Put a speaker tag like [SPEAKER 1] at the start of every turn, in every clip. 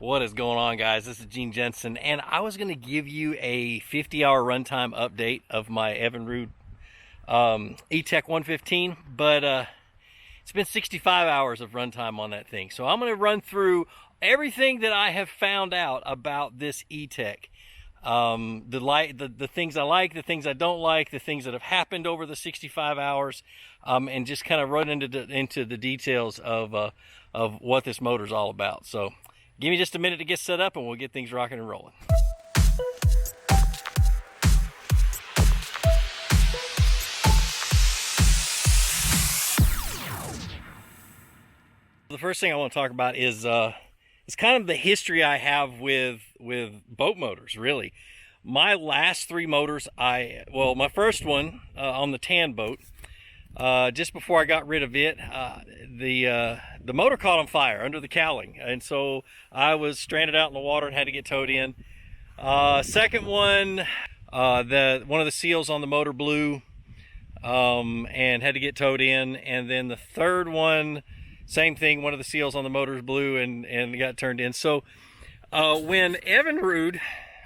[SPEAKER 1] What is going on, guys? This is Gene Jensen, and I was going to give you a 50-hour runtime update of my Evinrude E-Tec 115, but it's been 65 hours of runtime on that thing. So I'm going to run through everything that I have found out about this E-Tec. The things I like, the things I don't like, the things that have happened over the 65 hours, and just kind of run into the details of what this motor is all about. So give me just a minute to get set up and we'll get things rocking and rolling. The first thing I want to talk about is it's kind of the history I have with boat motors, really. My last three motors, my first one on the tan boat, just before I got rid of it, the motor caught on fire under the cowling, and so I was stranded out in the water and had to get towed in. Second one, one of the seals on the motor blew, and had to get towed in. And then the third one, same thing, one of the seals on the motors blew and got turned in. So when Evinrude,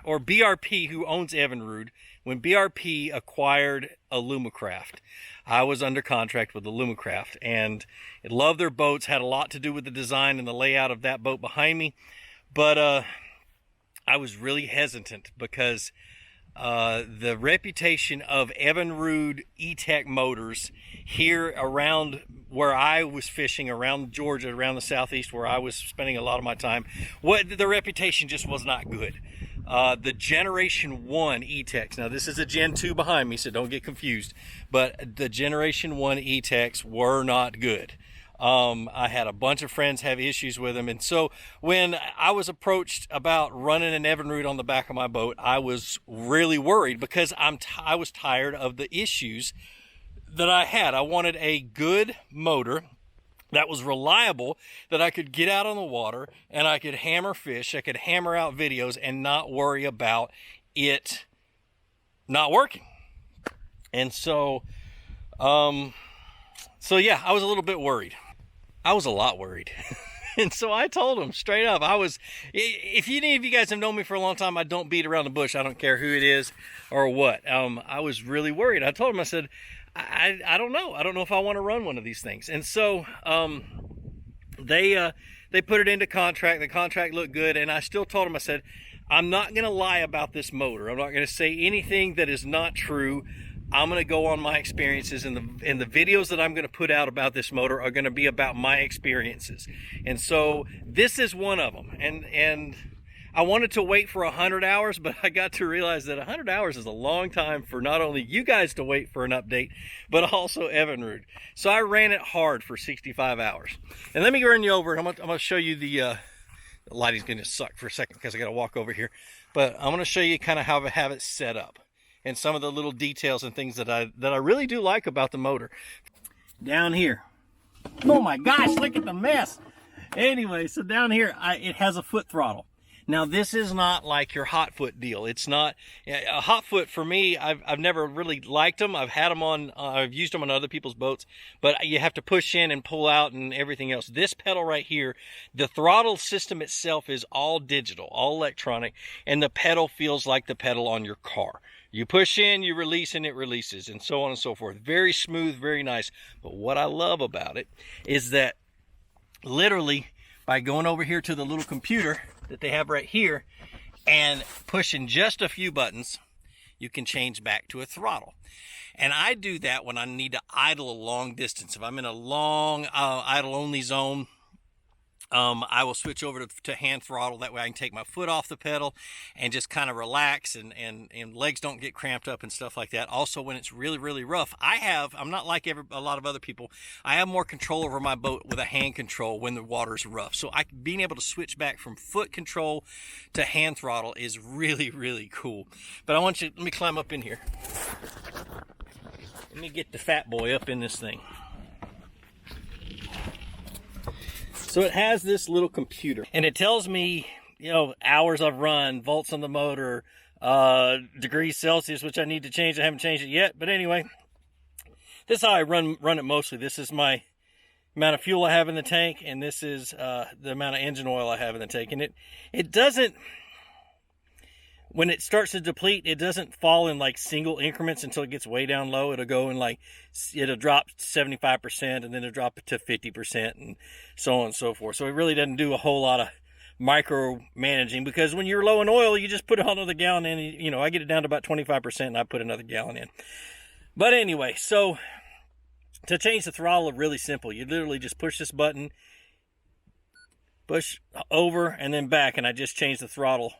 [SPEAKER 1] or BRP, who owns Evinrude, when BRP acquired Alumacraft, I was under contract with Alumacraft, and I loved their boats, had a lot to do with the design and the layout of that boat behind me. But I was really hesitant because the reputation of Evinrude E-Tec motors here around where I was fishing, around Georgia, around the southeast where I was spending a lot of my time, the reputation just was not good. The Generation 1 E-Tecs, now this is a Gen 2 behind me, so don't get confused, but the Generation 1 E-Tecs were not good. I had a bunch of friends have issues with them, and so when I was approached about running an Evinrude on the back of my boat, I was really worried because I was tired of the issues that I had. I wanted a good motor that was reliable, that I could get out on the water and I could hammer fish, I could hammer out videos and not worry about it not working. And so, yeah, I was a little bit worried. I was a lot worried. And so I told him straight up, if any of you guys have known me for a long time, I don't beat around the bush. I don't care who it is or what. I was really worried. I told him, I said, I don't know. I don't know if I want to run one of these things. And so they put it into contract. The contract looked good, and I still told them, I said, I'm not going to lie about this motor. I'm not going to say anything that is not true. I'm going to go on my experiences, and the videos that I'm going to put out about this motor are going to be about my experiences. And so this is one of them. And I wanted to wait for 100 hours, but I got to realize that 100 hours is a long time for not only you guys to wait for an update, but also Evinrude. So I ran it hard for 65 hours. And let me run you over, and I'm going to show you the lighting's going to suck for a second because I got to walk over here. But I'm going to show you kind of how I have it set up and some of the little details and things that I really do like about the motor. Down here. Oh my gosh, look at the mess. Anyway, so down here, it has a foot throttle. Now, this is not like your hot foot deal. It's not a hot foot for me. I've never really liked them. I've had them on, I've used them on other people's boats, but you have to push in and pull out and everything else. This pedal right here, the throttle system itself is all digital, all electronic, and the pedal feels like the pedal on your car. You push in, you release, and it releases, and so on and so forth. Very smooth, very nice. But what I love about it is that literally by going over here to the little computer that they have right here and pushing just a few buttons, you can change back to a throttle. And I do that when I need to idle a long distance. If I'm in a long idle only zone, I will switch over to hand throttle. That way I can take my foot off the pedal and just kind of relax, and legs don't get cramped up and stuff like that. Also, when it's really, really rough, I'm not like a lot of other people. I have more control over my boat with a hand control when the water's rough. So being able to switch back from foot control to hand throttle is really, really cool. But let me climb up in here. Let me get the fat boy up in this thing. So it has this little computer, and it tells me, hours I've run, volts on the motor, degrees Celsius, which I need to change. I haven't changed it yet, but anyway, this is how I run it mostly. This is my amount of fuel I have in the tank, and this is the amount of engine oil I have in the tank. And it doesn't, when it starts to deplete, it doesn't fall in like single increments until it gets way down low. It'll go in like, it'll drop 75% and then it'll drop it to 50% and so on and so forth. So it really doesn't do a whole lot of micro managing, because when you're low in oil, you just put another gallon in. You know, I get it down to about 25% and I put another gallon in. But anyway, so to change the throttle, really simple. You literally just push this button, push over and then back, and I just change the throttle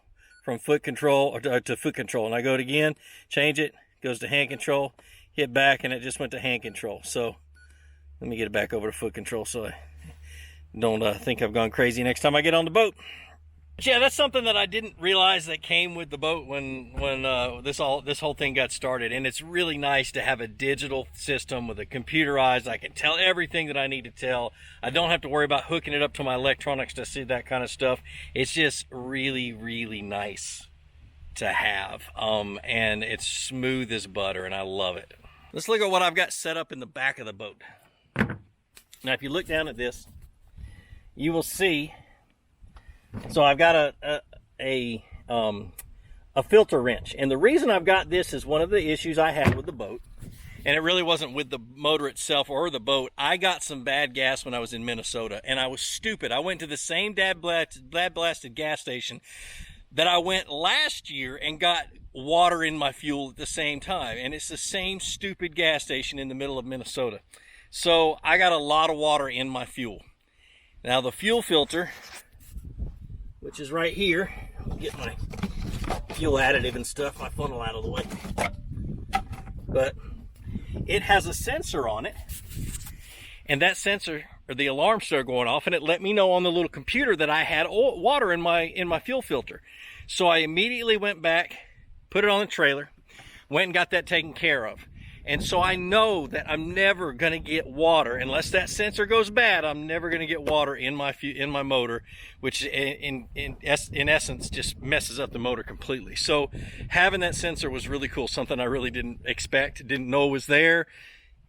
[SPEAKER 1] from foot control or to foot control. And I go it again, change it, goes to hand control, hit back, and it just went to hand control. So let me get it back over to foot control so I don't think I've gone crazy next time I get on the boat. But yeah, that's something that I didn't realize that came with the boat when this whole thing got started. And it's really nice to have a digital system with a computerized. I can tell everything that I need to tell. I don't have to worry about hooking it up to my electronics to see that kind of stuff. It's just really, really nice to have. And it's smooth as butter, and I love it. Let's look at what I've got set up in the back of the boat. Now, if you look down at this, you will see. So I've got a filter wrench, and the reason I've got this is one of the issues I had with the boat, and it really wasn't with the motor itself or the boat. I got some bad gas when I was in Minnesota, and I was stupid. I went to the same dad blasted gas station that I went last year and got water in my fuel at the same time, and it's the same stupid gas station in the middle of Minnesota. So I got a lot of water in my fuel. Now the fuel filter, which is right here, I'll get my fuel additive and stuff, my funnel out of the way. But it has a sensor on it, and that sensor, or the alarm started going off, and it let me know on the little computer that I had water in my fuel filter. So I immediately went back, put it on the trailer, went and got that taken care of. And so I know that I'm never going to get water unless that sensor goes bad. I'm never going to get water in my motor, which in essence just messes up the motor completely. So having that sensor was really cool. Something I really didn't expect, didn't know was there,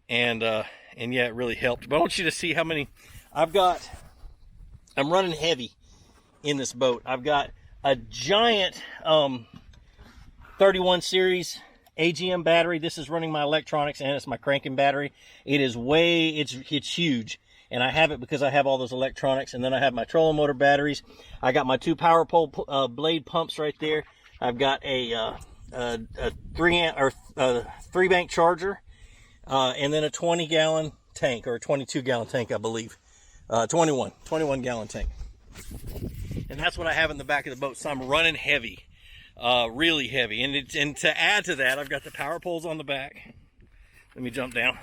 [SPEAKER 1] and yeah, it really helped. But I want you to see how many I've got. I'm running heavy in this boat. I've got a giant 31 series AGM battery. This is running my electronics, and it's my cranking battery. It is it's huge, and I have it because I have all those electronics. And then I have my trolling motor batteries. I got my 2 power pole blade pumps right there. I've got a 3-bank charger, and then a 20-gallon tank, or a 22-gallon tank, I believe. 21-gallon tank. And that's what I have in the back of the boat. So I'm running heavy. Really heavy, and to add to that, I've got the power poles on the back. Let me jump down.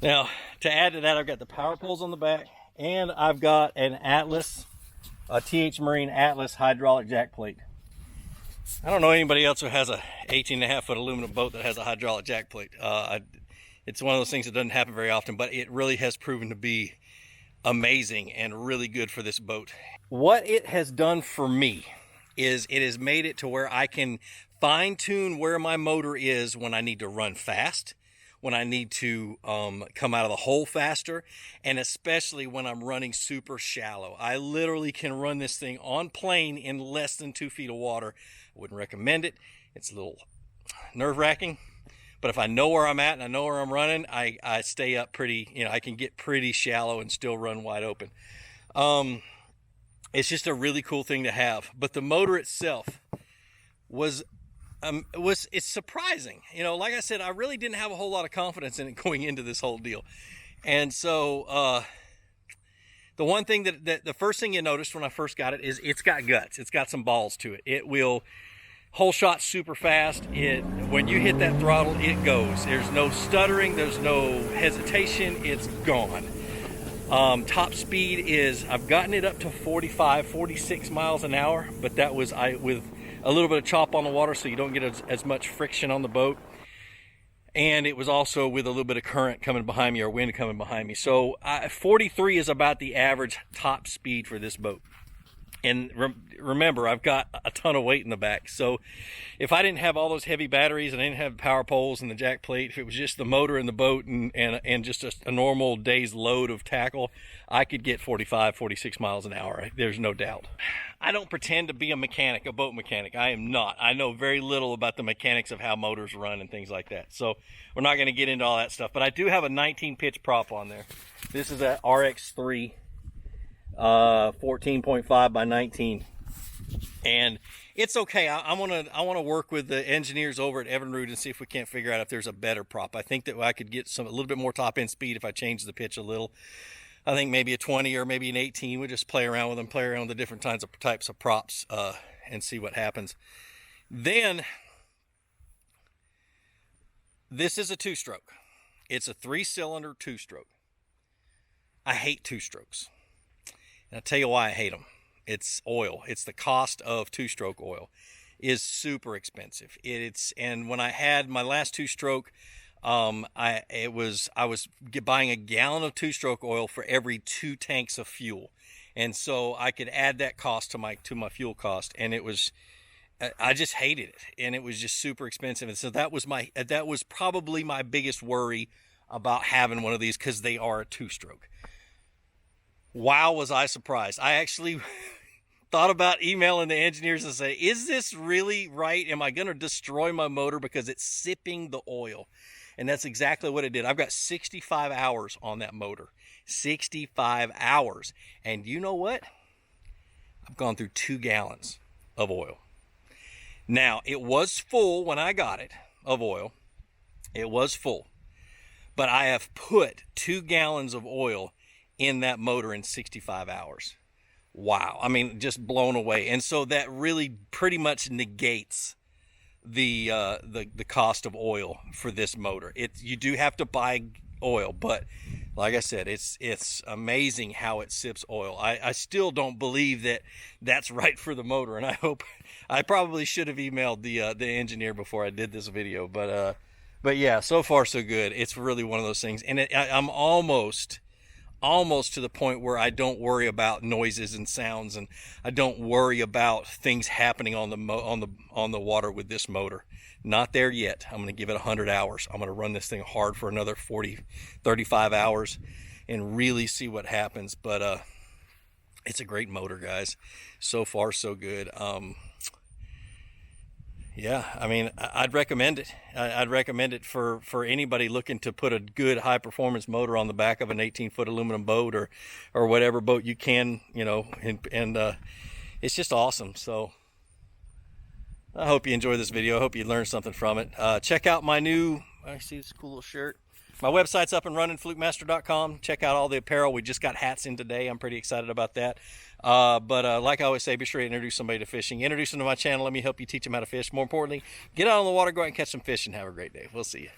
[SPEAKER 1] Now, to add to that, I've got the power poles on the back, and I've got an Atlas, a TH Marine Atlas hydraulic jack plate. I don't know anybody else who has a 18.5-foot aluminum boat that has a hydraulic jack plate. It's one of those things that doesn't happen very often, but it really has proven to be amazing and really good for this boat. What it has done for me is it has made it to where I can fine-tune where my motor is when I need to run fast, when I need to come out of the hole faster, and especially when I'm running super shallow. I literally can run this thing on plane in less than 2 feet of water. I wouldn't recommend it. It's a little nerve-wracking. But if I know where I'm at and I know where I'm running, I stay up pretty, I can get pretty shallow and still run wide open. It's just a really cool thing to have. But the motor itself it's surprising. Like I said, I really didn't have a whole lot of confidence in it going into this whole deal. And so the one thing that the first thing you noticed when I first got it is it's got guts. It's got some balls to it. It will whole shot super fast. When you hit that throttle, it goes. There's no stuttering, there's no hesitation, it's gone. Top speed is, I've gotten it up to 45, 46 miles an hour, but that was with a little bit of chop on the water, so you don't get as much friction on the boat. And it was also with a little bit of current coming behind me, or wind coming behind me. So 43 is about the average top speed for this boat. And remember, I've got a ton of weight in the back. So if I didn't have all those heavy batteries and I didn't have power poles and the jack plate, if it was just the motor and the boat and just a normal day's load of tackle, I could get 45, 46 miles an hour. There's no doubt. I don't pretend to be a mechanic, a boat mechanic. I am not. I know very little about the mechanics of how motors run and things like that. So we're not going to get into all that stuff. But I do have a 19 pitch prop on there. This is a RX3. 14.5 by 19, and it's okay. I want to work with the engineers over at Evinrude and see if we can't figure out if there's a better prop. I think that I could get a little bit more top end speed if I change the pitch a little. I think maybe a 20 or maybe an 18. We'll just play around with them, play around with the different types of props, and see what happens. Then this is a 2-stroke. It's a 3-cylinder 2-stroke. I hate 2-strokes. And I'll tell you why I hate them. It's oil. It's the cost of 2-stroke oil is super expensive. And when I had my last 2-stroke, I was buying a gallon of 2-stroke oil for every 2 tanks of fuel, and so I could add that cost to my fuel cost, and I just hated it, and it was just super expensive. And so that was probably my biggest worry about having one of these, because they are a 2-stroke. Wow, was I surprised. I actually thought about emailing the engineers and say, is this really right? Am I going to destroy my motor because it's sipping the oil? And that's exactly what it did. I've got 65 hours on that motor. 65 hours. And you know what? I've gone through 2 gallons of oil. Now, it was full when I got it, of oil. It was full. But I have put 2 gallons of oil in that motor in 65 hours. Wow. I mean, just blown away. And so that really pretty much negates the cost of oil for this motor. You do have to buy oil, but like I said, it's amazing how it sips oil. I still don't believe that that's right for the motor, and I probably should have emailed the engineer before I did this video, but yeah, so far so good. It's really one of those things, and I'm almost to the point where I don't worry about noises and sounds, and I don't worry about things happening on the water with this motor. Not there yet. I'm going to give it 100 hours. I'm going to run this thing hard for another 35 hours and really see what happens. But it's a great motor, guys. So far so good. Yeah, I mean, I'd recommend it. I'd recommend it for anybody looking to put a good high-performance motor on the back of an 18-foot aluminum boat or whatever boat you can, and it's just awesome. So I hope you enjoy this video. I hope you learned something from it. Check out my new, I see this cool little shirt. My website's up and running, Flukemaster.com. Check out all the apparel. We just got hats in today. I'm pretty excited about that. But like I always say, be sure to introduce somebody to fishing. Introduce them to my channel. Let me help you teach them how to fish. More importantly, get out on the water, go out and catch some fish, and have a great day. We'll see you.